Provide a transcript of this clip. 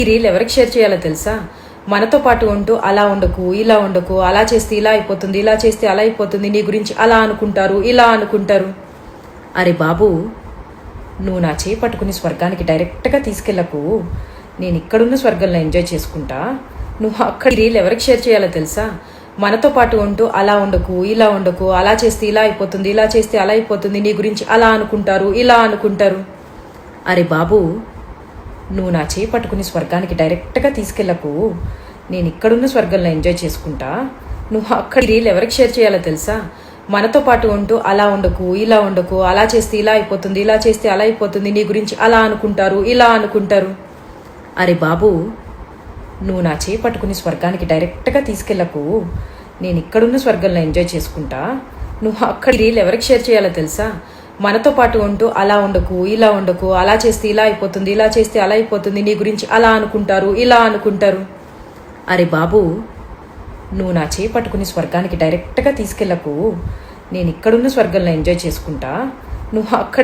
ఈ రీల్ ఎవరికి షేర్ చేయాలో తెలుసా? మనతో పాటు ఉంటూ అలా ఉండకు, ఇలా ఉండకు, అలా చేస్తే ఇలా అయిపోతుంది, ఇలా చేస్తే అలా అయిపోతుంది, నీ గురించి అలా అనుకుంటారు, ఇలా అనుకుంటారు. అరే బాబు, నువ్వు నా చేయి పట్టుకుని స్వర్గానికి డైరెక్ట్గా తీసుకెళ్ళకు. నేను ఇక్కడున్న స్వర్గంలో ఎంజాయ్ చేసుకుంటా. నువ్వు అక్కడ రీల్ ఎవరికి షేర్ చేయాలో తెలుసా? మనతో పాటు ఉంటూ అలా ఉండకు, ఇలా ఉండకు, అలా చేస్తే ఇలా అయిపోతుంది, ఇలా చేస్తే అలా అయిపోతుంది, నీ గురించి అలా అనుకుంటారు, ఇలా అనుకుంటారు. అరే బాబు, నువ్వు నా చేయి పట్టుకుని స్వర్గానికి డైరెక్ట్గా తీసుకెళ్ళకు. నేను ఇక్కడున్న స్వర్గంలో ఎంజాయ్ చేసుకుంటా. నువ్వు అక్కడ రీల్ ఎవరికి షేర్ చేయాలో తెలుసా? మనతో పాటు ఉంటూ అలా ఉండకు, ఇలా ఉండకు, అలా చేస్తే ఇలా అయిపోతుంది, ఇలా చేస్తే అలా అయిపోతుంది, నీ గురించి అలా అనుకుంటారు, ఇలా అనుకుంటారు. అరే బాబు, నువ్వు నా చేయి పట్టుకుని స్వర్గానికి డైరెక్ట్గా తీసుకెళ్ళకు. నేను ఇక్కడున్న స్వర్గంలో ఎంజాయ్ చేసుకుంటా. నువ్వు అక్కడ రీల్ ఎవరికి షేర్ చేయాలో తెలుసా? మనతో పాటు ఉంటూ అలా ఉండకు, ఇలా ఉండకు, అలా చేస్తే ఇలా అయిపోతుంది, ఇలా చేస్తే అలా అయిపోతుంది, నీ గురించి అలా అనుకుంటారు, ఇలా అనుకుంటారు. అరే బాబు, నువ్వు నా చేయి పట్టుకుని స్వర్గానికి డైరెక్ట్గా తీసుకెళ్ళకు. నేను ఇక్కడున్న స్వర్గంలో ఎంజాయ్ చేసుకుంటా. నువ్వు అక్కడ